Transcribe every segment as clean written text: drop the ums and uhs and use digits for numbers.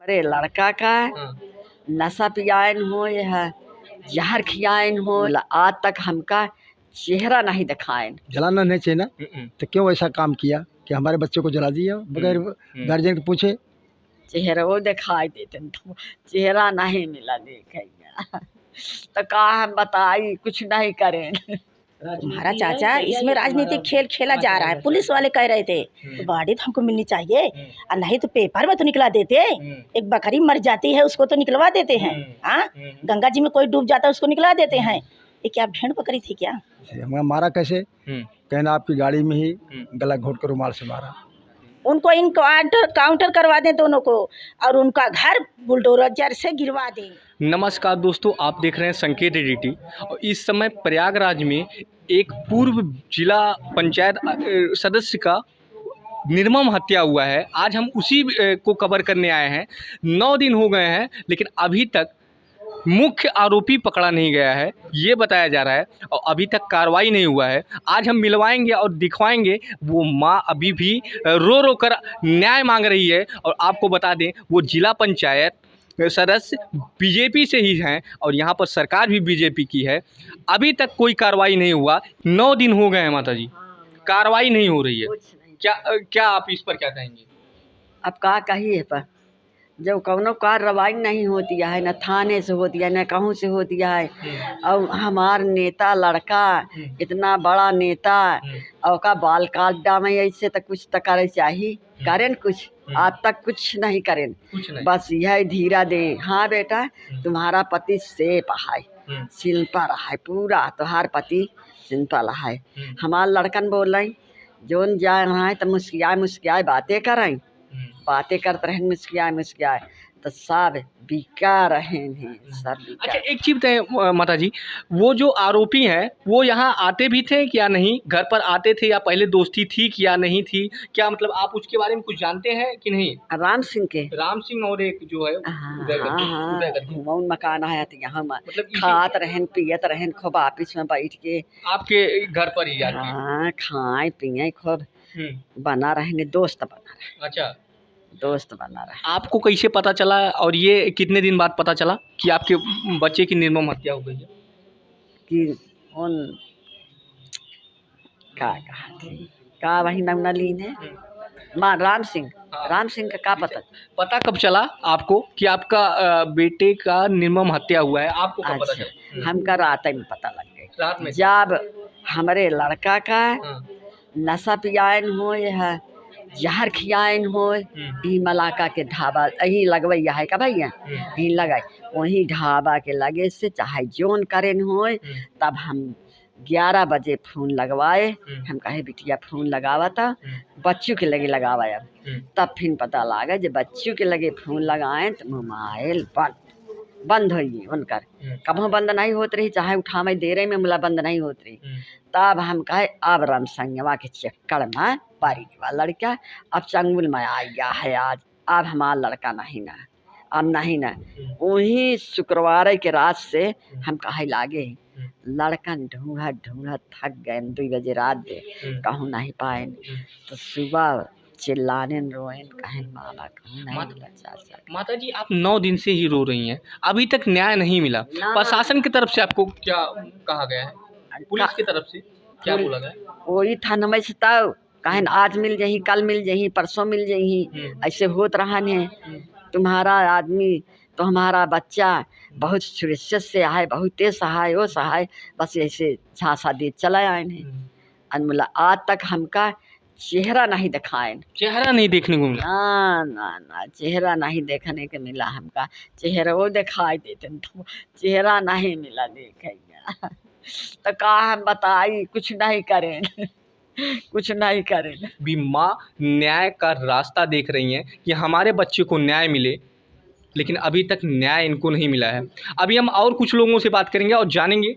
अरे लड़का का हाँ। नशा पियान हो या जहर खियान हो, आज तक हमका चेहरा नहीं दिखाएन। जलाना नहीं चाहिए ना, तो क्यों ऐसा काम किया कि हमारे बच्चे को जला दिया बगैर गार्जियन के पूछे? चेहरा वो दिखाई देते तो चेहरा नहीं मिला देखेगा तो का हम बताई, कुछ नहीं करें। तुम्हारा चाचा इसमें राजनीतिक खेल खेला जा रहा है। पुलिस वाले कह रहे थे तो बॉडी तो हमको मिलनी चाहिए, और नहीं तो पेपर में तो निकला देते। एक बकरी मर जाती है उसको तो निकलवा देते हैं। हाँ, गंगा जी में कोई डूब जाता है उसको निकलवा देते हैं। ये क्या भेड़ बकरी थी क्या? मारा कैसे? कहना आपकी गाड़ी में ही गला घोट कर रुमाल से मारा। उनको काउंटर करवा दें दोनों को, और उनका घर बुलडोजर से गिरवा दें। नमस्कार दोस्तों, आप देख रहे हैं संकेत एडिटी। और इस समय प्रयागराज में एक पूर्व जिला पंचायत सदस्य का निर्मम हत्या हुआ है। आज हम उसी को कवर करने आए हैं। 9 दिन हो गए हैं, लेकिन अभी तक मुख्य आरोपी पकड़ा नहीं गया है, ये बताया जा रहा है, और अभी तक कार्रवाई नहीं हुआ है। आज हम मिलवाएंगे और दिखवाएंगे। वो माँ अभी भी रो रो कर न्याय मांग रही है। और आपको बता दें, वो जिला पंचायत सदस्य बीजेपी से ही हैं, और यहाँ पर सरकार भी बीजेपी की है। अभी तक कोई कार्रवाई नहीं हुआ। 9 दिन हो गए हैं माता जी, कार्रवाई नहीं हो रही है। क्या आप इस पर क्या कहेंगे? अब का कहिए, पर जब कौनो कार्रवाई नहीं होती है, न थाने से होती है न कहूँ से होती है। और हमार नेता लड़का इतना बड़ा नेता, और का बाल काट डामे ऐसे तो कुछ तो करे चाहिए, करें कुछ। आज तक कुछ नहीं करें, बस यह धीरा दे। हाँ बेटा, तुम्हारा पति सेफ है, सिंपल है पूरा, तुम्हार पति सिंपल है। हमार लड़कन बोल रही जोन जा रहा है तो मुस्कियाए मुस्कियाए बातें करें, बातें करते रहें मुस्कियाए मुस्कियाए, तो सब बिका रहे हैं, सब बिका। अच्छा, एक चीज़ बताएं माता जी, वो जो आरोपी हैं वो यहाँ आते भी थे क्या नहीं? घर पर आते थे या पहले दोस्ती थी कि या नहीं थी? क्या मतलब आप उसके बारे में कुछ जानते हैं कि नहीं? राम सिंह के, राम सिंह और एक जो है मौन मकान है तो यहाँ मतलब खात रहन पियत रहन खूब ऑफिस में बैठ के, आपके घर पर ही आके? हाँ, खाए पिए खूब, बना रहने, दोस्त बना रहे। अच्छा, दोस्त बना रहे। आपको कैसे पता चला, और ये कितने दिन बाद पता चला कि आपके बच्चे की निर्मम हत्या हो गई है? कि उन का कहा थी, का वही नवनलीन है माँ राम सिंह, राम सिंह का पता कब चला आपको कि आपका बेटे का निर्मम हत्या हुआ है? आपको कब पता चला? हमका रात में पता लग गया, रात में जब हमारे लड़का का नशा पियान हो या जहर खियान हो, ई मलाका के ढाबा यही लगवैया है का भैया, यही लगाए वही ढाबा के लगे से चाहे जोन करें हो। तब हम 11 बजे फ़ोन लगवाए, हम कहे बिटिया फ़ोन लगावा था, बच्चों के लगे लगावा। अब तब फिर पता लगा जब बच्चों के लगे फ़ोन लगाएं तो मोबाइल बंद हुई उनकर, कभी बंद नहीं होती रही, चाहे उठावे दे रहे में मुला बंद नहीं होती रही। तब हम कहे अब राम संगवा के चक्कर में पारी वाला लड़का अब चंगुल में आ गया है आज, अब हमारा लड़का नहीं ना, अब नहीं ना। वही शुक्रवार के रात से हम कहे लागे लड़कन ढूंढत ढूंढत थक गए, 2 बजे रात दे कहूँ नहीं पाए, तो सुबह चिल्लाने रोएन कहें मामा कहूँ नहीं मिला चाचा। माता जी, आप 9 दिन से ही रो रही हैं, अभी तक न्याय नहीं मिला। प्रशासन की तरफ से आपको क्या कहा गया है? पुलिस की तरफ से क्या बोला गया? वही था नमय से तब कहें आज मिल जाही, कल मिल जाही, परसों मिल जाही, ऐसे होत रहा है। तुम्हारा आदमी तो हमारा बच्चा बहुत सुरक्षित से आए, बहुत तेज सहाय वो सहाय, बस ऐसे झांसा दे चला आए हैं। अनमुला आज तक हमका चेहरा नहीं दिखाएं, चेहरा नहीं देखने को मिला। ना ना ना, चेहरा नहीं देखने को मिला हमका। चेहरा वो दिखाई देते तो चेहरा नहीं मिला देखेगा तो का हम बताई, कुछ नहीं करें कुछ नहीं करें। भी माँ न्याय का रास्ता देख रही हैं कि हमारे बच्चे को न्याय मिले, लेकिन अभी तक न्याय इनको नहीं मिला है। अभी हम और कुछ लोगों से बात करेंगे और जानेंगे।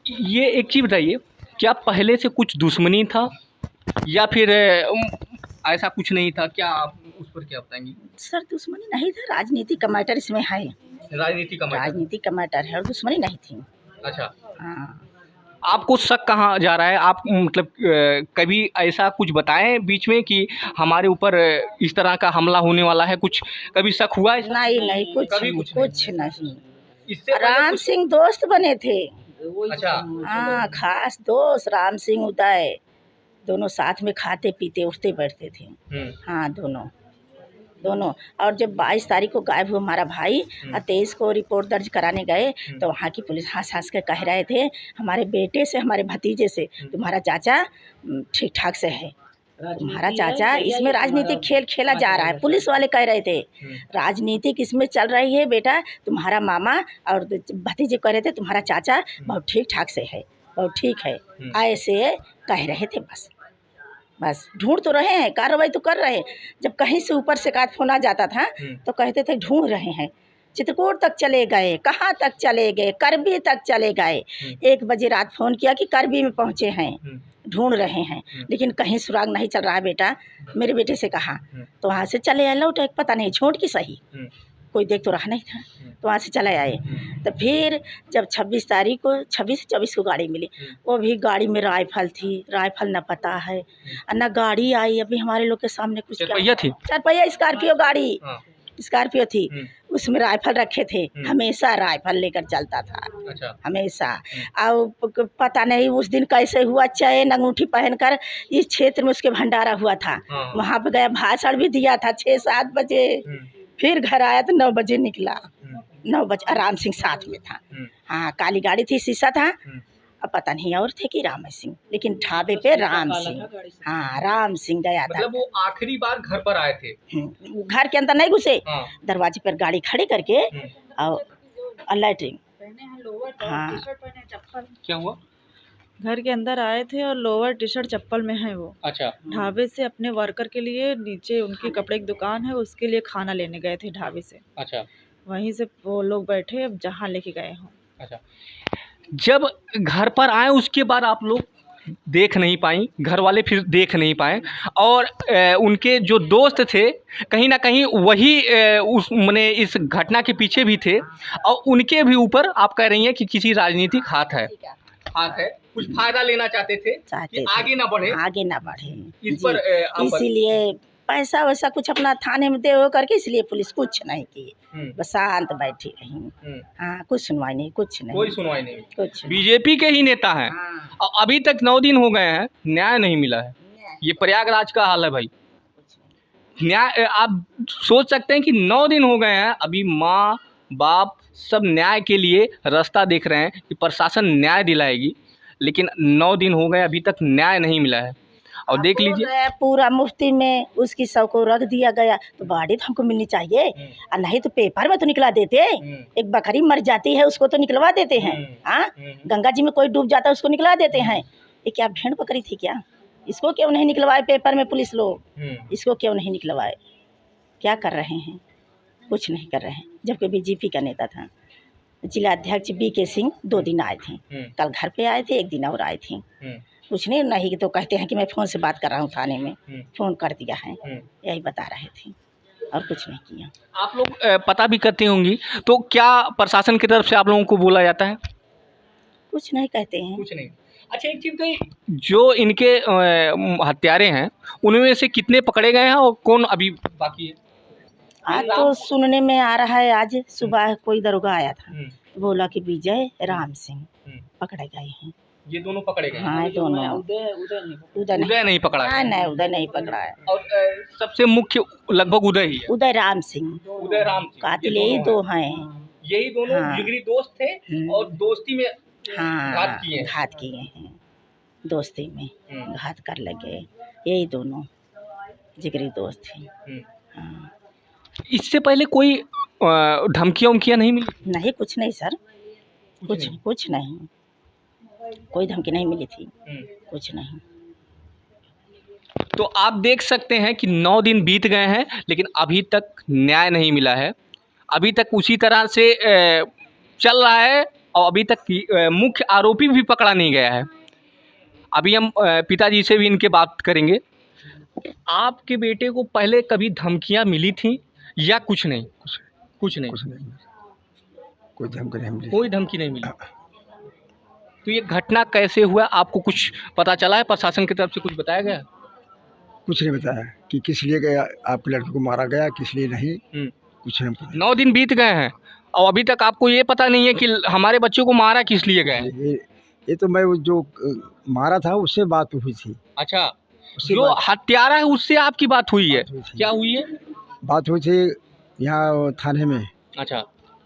ये एक चीज़ बताइए, क्या पहले से कुछ दुश्मनी था या फिर ऐसा कुछ नहीं था? क्या आप उस पर क्या बताएंगी? सर दुश्मनी नहीं था, राजनीति का मैटर इसमें है। राजनीति का मैटर है और दुश्मनी नहीं थी। अच्छा, हाँ, आपको शक कहाँ जा रहा है? आप मतलब कभी ऐसा कुछ बताएं बीच में कि हमारे ऊपर इस तरह का हमला होने वाला है, कुछ कभी शक हुआ है? नहीं नहीं, कभी कुछ कुछ नहीं। इससे पहले राम कुछ? सिंह दोस्त बने थे। अच्छा। हाँ, खास दोस्त राम सिंह उदय, दोनों साथ में खाते पीते उठते बैठते थे। हाँ, दोनों। और जब 22 तारीख को गायब हुआ हमारा भाई और 23 को रिपोर्ट दर्ज कराने गए तो वहाँ की पुलिस हंस के कह रहे थे हमारे बेटे से, हमारे भतीजे से तुम्हारा चाचा ठीक ठाक से है। तुम्हारा चाचा, इसमें राजनीतिक खेल खेला जा रहा है, पुलिस वाले कह रहे थे राजनीतिक इसमें चल रही है बेटा। तुम्हारा मामा और भतीजे कह रहे थे तुम्हारा चाचा बहुत ठीक ठाक से है, बहुत ठीक है, ऐसे कह रहे थे। बस ढूंढ तो रहे हैं, कार्रवाई तो कर रहे हैं। जब कहीं से ऊपर से काट फोन आ जाता था तो कहते थे ढूंढ रहे हैं। चित्रकूट तक चले गए, कहाँ तक चले गए, करबी तक चले गए। 1 बजे रात फ़ोन किया कि करबी में पहुँचे हैं, ढूंढ रहे हैं, लेकिन कहीं सुराग नहीं चल रहा है बेटा। मेरे बेटे से कहा तो वहाँ से चले आए लौट, एक पता नहीं छोड़ की सही, कोई देख तो रहा नहीं था, तो वहाँ से चले आए। तो फिर जब 26 तारीख को 26 को गाड़ी मिली, वो भी गाड़ी में राइफल थी, राइफल न पता है न गाड़ी आई अभी हमारे लोग के सामने। कुछ चारपहिया थी? चारपहिया स्कॉर्पियो गाड़ी, स्कॉर्पियो थी, उसमें राइफल रखे थे, हमेशा राइफल लेकर चलता था। अच्छा। हमेशा। और पता नहीं उस दिन कैसे हुआ, चैन अंगूठी पहनकर इस क्षेत्र में उसके भंडारा हुआ था, वहाँ पे गया, भाषण भी दिया था 6-7 बजे। फिर घर आया तो 9 बजे निकला, 9 बजे। राम सिंह साथ में था। हाँ, काली गाड़ी थी, शीशा था। अब पता नहीं और थे कि राम सिंह, लेकिन ढाबे पे राम सिंह। हाँ, राम सिंह गया था। मतलब वो आखिरी बार घर पर आए थे? घर के अंदर नहीं घुसे, दरवाजे पर गाड़ी खड़ी करके और लैट्रिन। हाँ, क्या हुआ? घर के अंदर आए थे और लोअर टी शर्ट चप्पल में है वो। अच्छा। ढाबे से अपने वर्कर के लिए, नीचे उनकी कपड़े की दुकान है, उसके लिए खाना लेने गए थे ढाबे से। अच्छा। वहीं से वो लोग बैठे, अब जहाँ लेके गए हों। अच्छा, जब घर पर आए उसके बाद आप लोग देख नहीं पाई, घर वाले फिर देख नहीं पाए, और उनके जो दोस्त थे कहीं ना कहीं वही उस माने इस घटना के पीछे भी थे, और उनके भी ऊपर आप कह रही हैं कि किसी राजनीतिक हाथ है, कुछ फायदा लेना चाहते थे कि आगे ना बढ़े। इस पर इसीलिए पैसा वैसा कुछ अपना थाने में दे हो करके, इसलिए पुलिस कुछ नहीं की, बस शांत बैठी रही। हाँ, कुछ सुनवाई नहीं, कुछ नहीं, कोई सुनवाई नहीं, कुछ। बीजेपी के ही नेता हैं। और अभी तक 9 दिन हो गए हैं, न्याय नहीं मिला है। ये प्रयागराज का हाल है भाई। न्याय, आप सोच सकते हैं कि 9 दिन हो गए हैं, अभी माँ बाप सब न्याय के लिए रास्ता देख रहे हैं कि प्रशासन न्याय दिलाएगी, लेकिन 9 दिन हो गए अभी तक न्याय नहीं मिला है। और देख लीजिए पूरा मुफ्ती में उसकी सब को रख दिया गया, तो बॉडी तो हमको मिलनी चाहिए, और नहीं तो पेपर में तो निकला देते। एक बकरी मर जाती है उसको तो निकलवा देते हैं। हाँ, गंगा जी में कोई डूब जाता है उसको निकलवा देते हैं। ये क्या भेड़ बकरी थी क्या? इसको क्यों नहीं निकलवाए पेपर में पुलिस लोग? इसको क्यों नहीं निकलवाए? क्या कर रहे हैं? कुछ नहीं कर रहे हैं। जबकि बीजेपी का नेता था, जिला अध्यक्ष BK सिंह 2 दिन आए थे, कल घर पे आए थे, 1 दिन और आए थे। कुछ नहीं तो कहते हैं कि मैं फ़ोन से बात कर रहा हूँ, थाने में फ़ोन कर दिया है, यही बता रहे थे, और कुछ नहीं किया। आप लोग पता भी करती होंगी, तो क्या प्रशासन की तरफ से आप लोगों को बोला जाता है? कुछ नहीं कहते हैं, कुछ नहीं। अच्छा, एक चीज़ कही, जो इनके हत्यारे हैं उनमें से कितने पकड़े गए हैं और कौन अभी बाकी है? आज तो सुनने में आ रहा है, आज सुबह कोई दरोगा आया था, बोला कि विजय राम सिंह पकड़े गए हैं। ये दोनों पकड़े गए? हाँ, दोनों। उदय नहीं पकड़ा है? नहीं, उदय नहीं पकड़ा है। और सबसे मुख्य लगभग उदय ही है। उदय राम सिंह, उदय राम सिंह, कातिल यही 2 हैं। यही दोनों जिगरी दोस्त थे, और दोस्ती में घात किए हैं, दोस्ती में घात कर लगे। यही दोनों जिगरी दोस्त थे। हाँ। इससे पहले कोई धमकियाँ उमकियाँ नहीं मिली? नहीं, कुछ नहीं सर, कुछ नहीं, कोई धमकी नहीं मिली थी, कुछ नहीं। तो आप देख सकते हैं कि 9 दिन बीत गए हैं, लेकिन अभी तक न्याय नहीं मिला है। अभी तक उसी तरह से चल रहा है, और अभी तक मुख्य आरोपी भी पकड़ा नहीं गया है। अभी हम पिताजी से भी इनके बात करेंगे। आपके बेटे को पहले कभी धमकियां मिली थी या कुछ नहीं? कुछ नहीं, कोई धमकी नहीं मिली। कोई धमकी नहीं मिली। तो ये घटना कैसे हुआ, आपको कुछ पता चला है? प्रशासन की तरफ से कुछ बताया गया? कुछ नहीं बताया कि किस लिए गया आपके लड़के को मारा गया, किस लिए नहीं, कुछ नहीं पता। 9 दिन बीत गए हैं और अभी तक आपको ये पता नहीं है कि हमारे बच्चों को मारा किस लिए गए? ये तो मैं वो जो मारा था उससे बात हुई थी। अच्छा, जो हत्यारा है उससे आपकी बात हुई है? क्या हुई है? बात हुई थी यहाँ थाने में। अच्छा,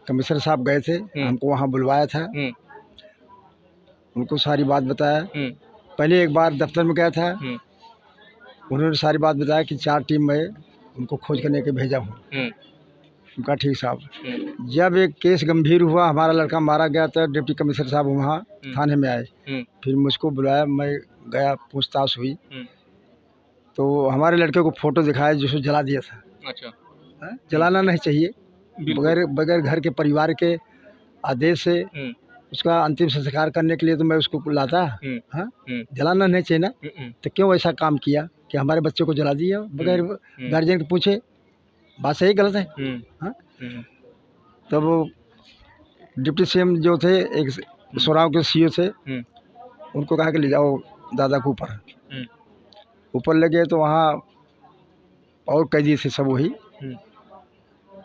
कमिश्नर साहब गए थे, हमको वहाँ बुलवाया था, उनको सारी बात बताया। पहले एक बार दफ्तर में गया था, उन्होंने सारी बात बताया कि 4 टीम में उनको खोज करने के भेजा हूँ। उनका ठीक साहब। जब एक केस गंभीर हुआ, हमारा लड़का मारा गया, तो डिप्टी कमिश्नर साहब वहाँ थाने में आए, फिर मुझको बुलाया, मैं गया, पूछताछ हुई, तो हमारे लड़के को फोटो दिखाया जिसको जला दिया था। अच्छा, जलाना नहीं चाहिए, बगैर घर के परिवार के आदेश से उसका अंतिम संस्कार करने के लिए तो मैं उसको लाता। हाँ, जलाना नहीं चाहिए ना, तो क्यों ऐसा काम किया कि हमारे बच्चे को जला दिया बगैर गार्जियन के पूछे? बात सही गलत है? हाँ, तब डिप्टी सीएम जो थे, एक सोराव के सीओ थे, उनको कहा कि ले जाओ दादा को ऊपर ले गए, तो वहाँ और कैदी थे सब वही।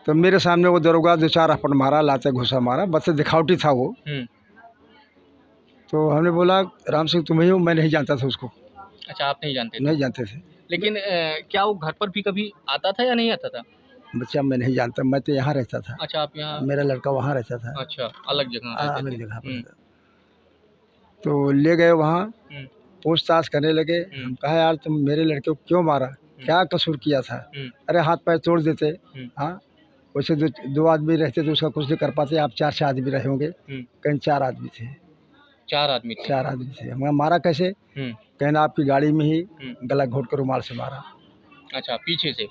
तो मेरे सामने वो दरोगा 2-4 रपट मारा, लाते घुसा मारा, बस दिखावटी था वो। तो हमने बोला राम सिंह तुम ही हो? मैं नहीं जानता था उसको। अच्छा, आप नहीं जानते थे? नहीं जानते थे। लेकिन क्या वो घर पर भी कभी आता था या नहीं आता था? बच्चा मैं नहीं जानता, मैं तो यहाँ रहता था। अच्छा, आप यहाँ? मेरा मेरा लड़का वहाँ रहता था। अच्छा, अलग जगह अलग जगह पर। तो ले गए वहाँ, पूछताछ करने लगे। हम कहा यार तुम मेरे लड़के को क्यों मारा, क्या कसूर किया था? अरे हाथ पैर तोड़ देते। हाँ, वैसे 2 आदमी रहते तो उसका कुछ नहीं कर पाते, आप 4 आदमी रहे होंगे, कहीं 4 आदमी थे। 4 आदमी थे? 4 आदमी थे। हमें मारा कैसे? कहना आपकी गाड़ी में ही गला घोट कर रुमाल से मारा। अच्छा, पीछे से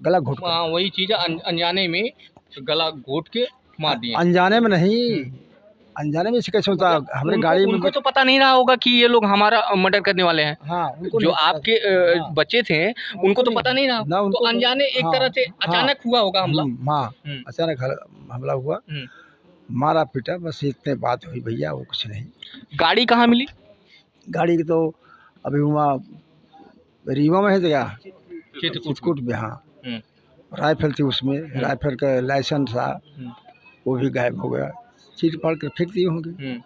गला घोट कर? हाँ, वही चीज़ है, अनजाने में गला घोट के मार दिया। अनजाने में नहीं, अनजाने में से कैसे होता? हमारे गाड़ी में उनको तो पता नहीं रहा होगा कि ये लोग हमारा मर्डर करने वाले हैं। हाँ, जो आपके बच्चे थे उनको तो पता नहीं रहा, तो अनजाने एक तरह से अचानक हुआ होगा हमला। हाँ, अचानक हमला हुआ, मारा पीटा, बस इतने बात हुई भैया, वो कुछ नहीं। गाड़ी कहाँ मिली? गाड़ी की तो अभी वहाँ रीवा में है तो क्या चित्रकूट में। हाँ, राइफल थी उसमें, राइफल का लाइसेंस था, वो भी गायब हो गया, चीट फाड़ कर फेंक दिए होंगे।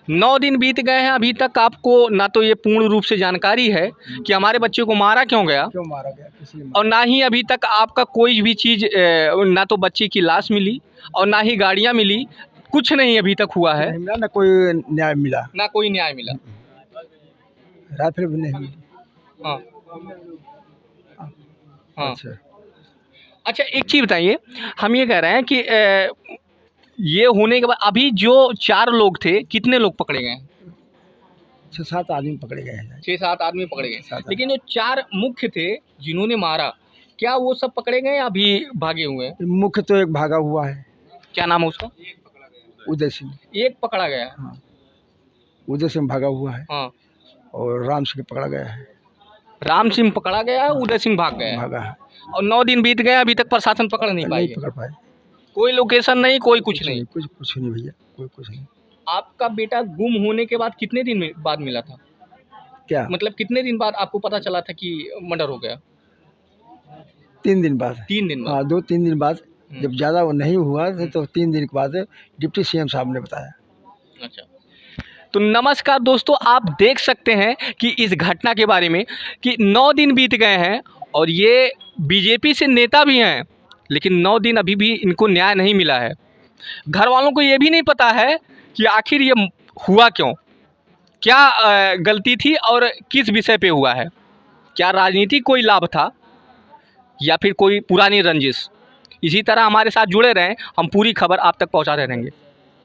9 दिन बीत गए हैं, अभी तक आपको ना तो ये पूर्ण रूप से जानकारी है कि हमारे बच्चे को मारा क्यों गया, और ना ही अभी तक आपका कोई भी चीज़, ना तो बच्चे की लाश मिली और ना ही गाड़ियाँ मिली, कुछ नहीं अभी तक हुआ है। ना कोई न्याय मिला, ना कोई न्याय मिला, राइफल भी नहीं मिली। हाँ हाँ। अच्छा, एक चीज़ बताइए, हम ये कह रहे हैं कि ये होने के बाद अभी जो 4 लोग थे, कितने लोग पकड़े गए? 6-7 आदमी पकड़े गए हैं। 6-7 आदमी पकड़े गए, लेकिन जो 4 मुख्य थे जिन्होंने मारा, क्या वो सब पकड़े गए या अभी भागे हुए हैं? मुख्य तो एक भागा हुआ है। क्या नाम है उसका? उदय सिंह। एक पकड़ा गया? हाँ, उदय सिंह भागा हुआ है। हाँ, और राम सिंह पकड़ा गया है। राम सिंह पकड़ा गया है, उदय सिंह भाग गया है। और 9 दिन बीत गए, अभी तक प्रशासन पकड़ नहीं पाए। कोई लोकेशन नहीं, कोई कुछ नहीं। कुछ नहीं भैया, कोई कुछ नहीं। आपका बेटा गुम होने के बाद कितने दिन बाद मिला था? क्या मतलब कितने दिन बाद आपको पता चला था कि मर्डर हो गया? 3 दिन बाद। 3 दिन बाद? हाँ, 2-3 दिन बाद। जब ज़्यादा वो नहीं हुआ तो 3 दिन के बाद डिप्टी सीएम साहब ने बताया। अच्छा, तो नमस्कार दोस्तों, आप देख सकते हैं कि इस घटना के बारे में कि 9 दिन बीत गए हैं और ये बीजेपी से नेता भी हैं, लेकिन 9 दिन अभी भी इनको न्याय नहीं मिला है। घर वालों को ये भी नहीं पता है कि आखिर ये हुआ क्यों, क्या गलती थी और किस विषय पे हुआ है। क्या राजनीति कोई लाभ था या फिर कोई पुरानी रंजिश? इसी तरह हमारे साथ जुड़े रहें, हम पूरी खबर आप तक पहुंचाते रहेंगे।